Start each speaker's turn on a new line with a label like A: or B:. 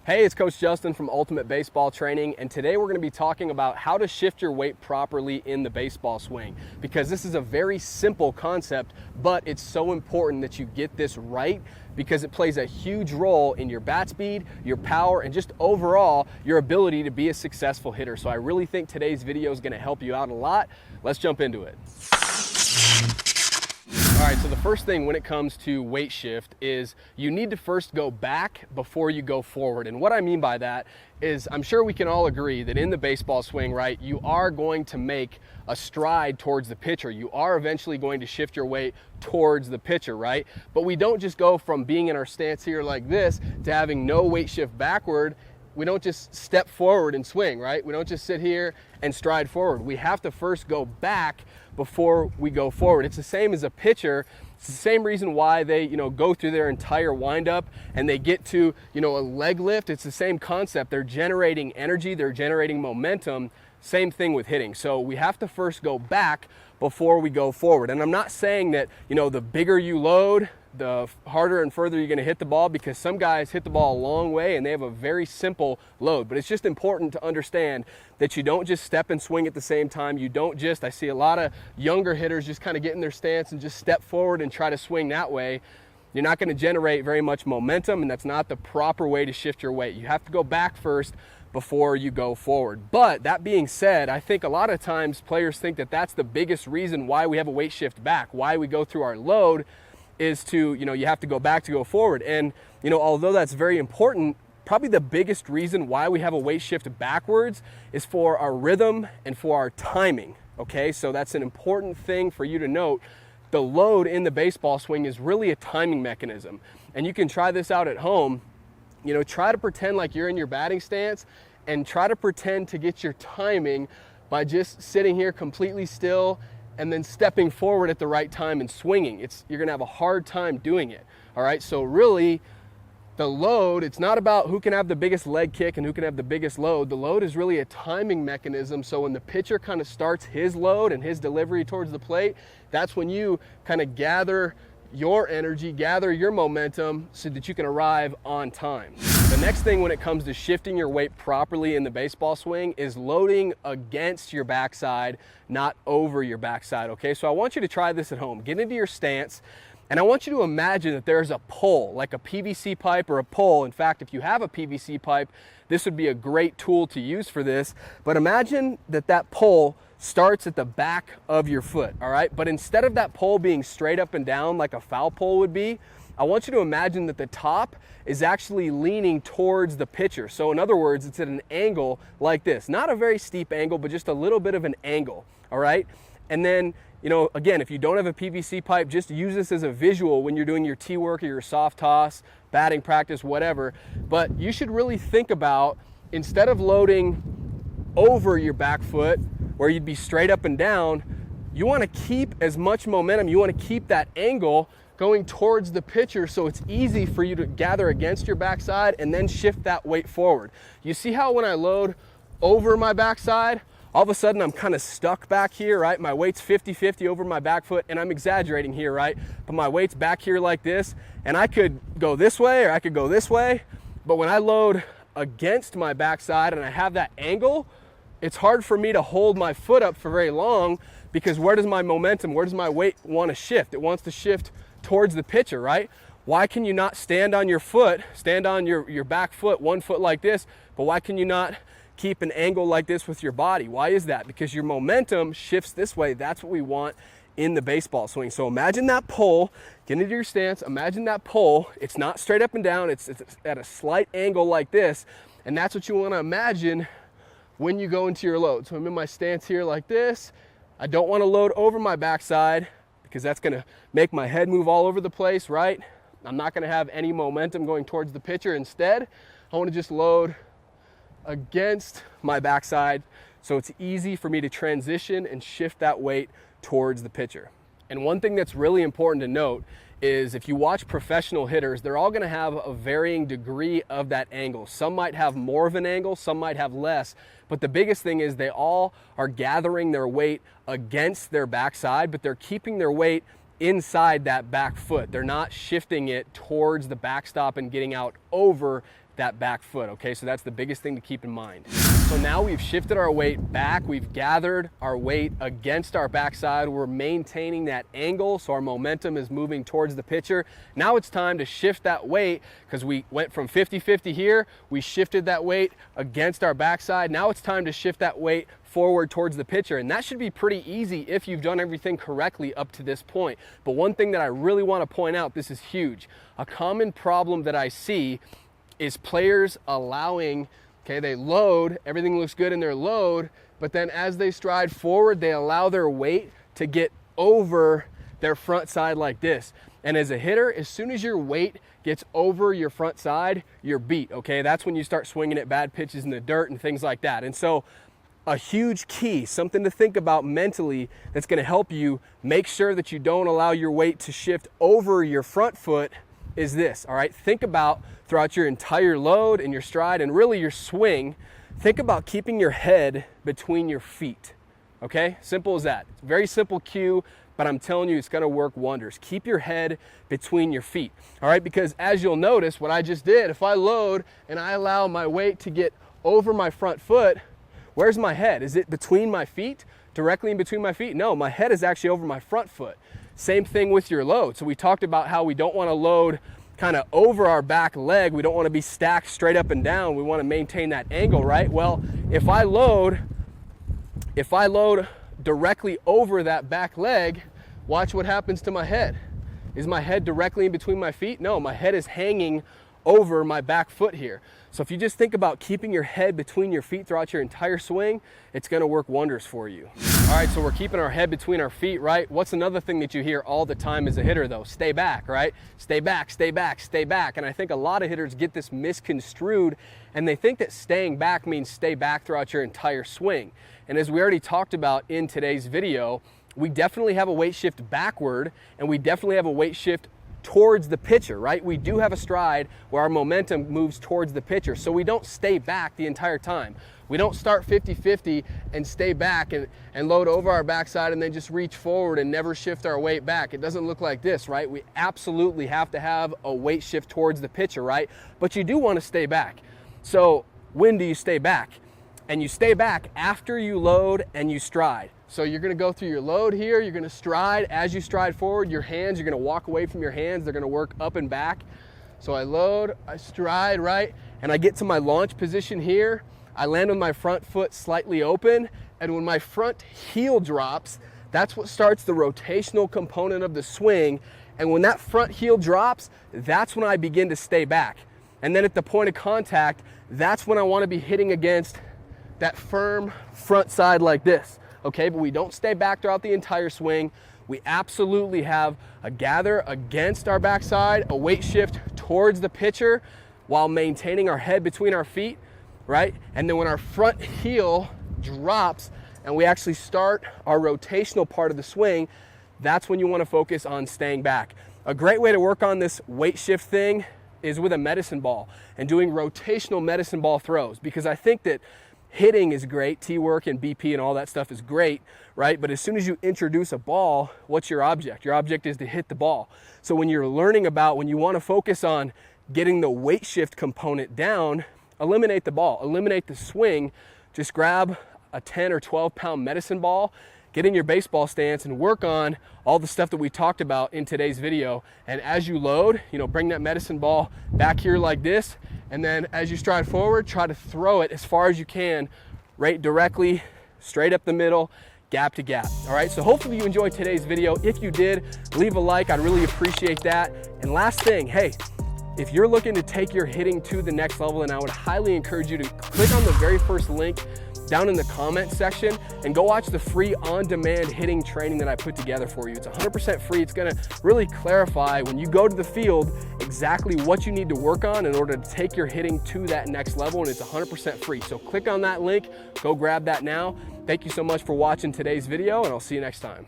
A: Hey, it's Coach Justin from Ultimate Baseball Training, and today we're going to be talking about how to shift your weight properly in the baseball swing, because this is a very simple concept, but it's so important that you get this right because it plays a huge role in your bat speed, your power, and just overall your ability to be a successful hitter. So I really think today's video is going to help you out a lot. Let's jump into it. All right, so the first thing when it comes to weight shift is you need to first go back before you go forward. And what I mean by that is I'm sure we can all agree that in the baseball swing, right, you are going to make a stride towards the pitcher. You are eventually going to shift your weight towards the pitcher, right? But we don't just go from being in our stance here like this to having no weight shift backward. We don't just step forward and swing, right? We don't just sit here and stride forward. We have to first go back before we go forward. It's the same as a pitcher. It's the same reason why they, go through their entire windup and they get to, a leg lift. It's the same concept. They're generating energy, they're generating momentum. Same thing with hitting. So we have to first go back before we go forward. And I'm not saying that, the bigger you load, the harder and further you're going to hit the ball, because some guys hit the ball a long way and they have a very simple load. But it's just important to understand that you don't just step and swing at the same time. You don't just, I see a lot of younger hitters just kind of get in their stance and just step forward and try to swing that way. You're not going to generate very much momentum, and that's not the proper way to shift your weight. You have to go back first before you go forward. But that being said, I think a lot of times players think that that's the biggest reason why we have a weight shift back, why we go through our load is to, you have to go back to go forward. And, although that's very important, probably the biggest reason why we have a weight shift backwards is for our rhythm and for our timing, okay? So that's an important thing for you to note. The load in the baseball swing is really a timing mechanism. And you can try this out at home. Try to pretend like you're in your batting stance and try to pretend to get your timing by just sitting here completely still and then stepping forward at the right time and swinging. You're gonna have a hard time doing it, all right? So really, the load, it's not about who can have the biggest leg kick and who can have the biggest load. The load is really a timing mechanism. So when the pitcher kind of starts his load and his delivery towards the plate, that's when you kind of gather your energy, gather your momentum so that you can arrive on time. The next thing when it comes to shifting your weight properly in the baseball swing is loading against your backside, not over your backside, okay? So I want you to try this at home. Get into your stance, and I want you to imagine that there's a pole, like a PVC pipe or a pole. In fact, if you have a PVC pipe, this would be a great tool to use for this. But imagine that that pole starts at the back of your foot, all right? But instead of that pole being straight up and down like a foul pole would be, I want you to imagine that the top is actually leaning towards the pitcher. So in other words, it's at an angle like this. Not a very steep angle, but just a little bit of an angle, all right? And then, again, if you don't have a PVC pipe, just use this as a visual when you're doing your tee work or your soft toss, batting practice, whatever. But you should really think about, instead of loading over your back foot, where you'd be straight up and down, you want to keep as much momentum, you want to keep that angle going towards the pitcher so it's easy for you to gather against your backside and then shift that weight forward. You see how when I load over my backside, all of a sudden I'm kind of stuck back here, right? My weight's 50-50 over my back foot, and I'm exaggerating here, right? But my weight's back here like this, and I could go this way or I could go this way, but when I load against my backside and I have that angle, it's hard for me to hold my foot up for very long, because where does my momentum, where does my weight want to shift? It wants to shift towards the pitcher, right? Why can you not stand on your foot, stand on your back foot, one foot like this, but why can you not keep an angle like this with your body? Why is that? Because your momentum shifts this way. That's what we want in the baseball swing. So imagine that pole, get into your stance, imagine that pole, it's not straight up and down, it's at a slight angle like this, and that's what you want to imagine when you go into your load. So I'm in my stance here like this. I don't want to load over my backside because that's going to make my head move all over the place, right? I'm not going to have any momentum going towards the pitcher. Instead, I want to just load against my backside so it's easy for me to transition and shift that weight towards the pitcher. And one thing that's really important to note is if you watch professional hitters, they're all going to have a varying degree of that angle. Some might have more of an angle, some might have less, but the biggest thing is they all are gathering their weight against their backside, but they're keeping their weight inside that back foot. They're not shifting it towards the backstop and getting out over that back foot, okay? So that's the biggest thing to keep in mind. So now we've shifted our weight back, we've gathered our weight against our backside, we're maintaining that angle so our momentum is moving towards the pitcher. Now it's time to shift that weight, because we went from 50-50 here, we shifted that weight against our backside. Now it's time to shift that weight forward towards the pitcher, and that should be pretty easy if you've done everything correctly up to this point. But one thing that I really want to point out, this is huge. A common problem that I see is players allowing, okay, they load, everything looks good in their load, but then as they stride forward, they allow their weight to get over their front side like this. And as a hitter, as soon as your weight gets over your front side, you're beat, okay? That's when you start swinging at bad pitches in the dirt and things like that. And so a huge key, something to think about mentally that's going to help you make sure that you don't allow your weight to shift over your front foot is this, all right? Think about throughout your entire load and your stride and really your swing, think about keeping your head between your feet, okay? Simple as that. It's a very simple cue, but I'm telling you, it's going to work wonders. Keep your head between your feet, all right? Because as you'll notice, what I just did, if I load and I allow my weight to get over my front foot, where's my head? Is it between my feet? Directly in between my feet? No, my head is actually over my front foot. Same thing with your load. So we talked about how we don't want to load kind of over our back leg. We don't want to be stacked straight up and down. We want to maintain that angle, right? Well, if I load directly over that back leg, watch what happens to my head. Is my head directly in between my feet? No, my head is hanging over my back foot here. So if you just think about keeping your head between your feet throughout your entire swing, it's going to work wonders for you. All right, so we're keeping our head between our feet, right? What's another thing that you hear all the time as a hitter though? Stay back, right? Stay back, stay back, stay back. And I think a lot of hitters get this misconstrued and they think that staying back means stay back throughout your entire swing. And as we already talked about in today's video, we definitely have a weight shift backward and we definitely have a weight shift towards the pitcher, right? We do have a stride where our momentum moves towards the pitcher. So we don't stay back the entire time. We don't start 50-50 and stay back and load over our backside and then just reach forward and never shift our weight back. It doesn't look like this, right? We absolutely have to have a weight shift towards the pitcher, right? But you do want to stay back. So when do you stay back? And you stay back after you load and you stride. So you're going to go through your load here, you're going to stride. As you stride forward, your hands, you're going to walk away from your hands, they're going to work up and back. So I load, I stride, right? And I get to my launch position here. I land with my front foot slightly open, and when my front heel drops, that's what starts the rotational component of the swing. And when that front heel drops, that's when I begin to stay back. And then at the point of contact, that's when I want to be hitting against that firm front side like this. Okay, but we don't stay back throughout the entire swing. We absolutely have a gather against our backside, a weight shift towards the pitcher while maintaining our head between our feet, right? And then when our front heel drops and we actually start our rotational part of the swing, that's when you want to focus on staying back. A great way to work on this weight shift thing is with a medicine ball and doing rotational medicine ball throws, because I think that hitting is great, T-work and BP and all that stuff is great, right? But as soon as you introduce a ball, what's your object? Your object is to hit the ball. So when you're learning about, when you want to focus on getting the weight shift component down, eliminate the ball, eliminate the swing, just grab a 10 or 12 pound medicine ball, get in your baseball stance and work on all the stuff that we talked about in today's video. And as you load, bring that medicine ball back here like this. And then as you stride forward, try to throw it as far as you can, right directly, straight up the middle, gap to gap. All right, so hopefully you enjoyed today's video. If you did, leave a like, I'd really appreciate that. And last thing, hey, if you're looking to take your hitting to the next level, then I would highly encourage you to click on the very first link down in the comment section and go watch the free on-demand hitting training that I put together for you. It's 100% free. It's gonna really clarify when you go to the field exactly what you need to work on in order to take your hitting to that next level, and it's 100% free. So click on that link, go grab that now. Thank you so much for watching today's video, and I'll see you next time.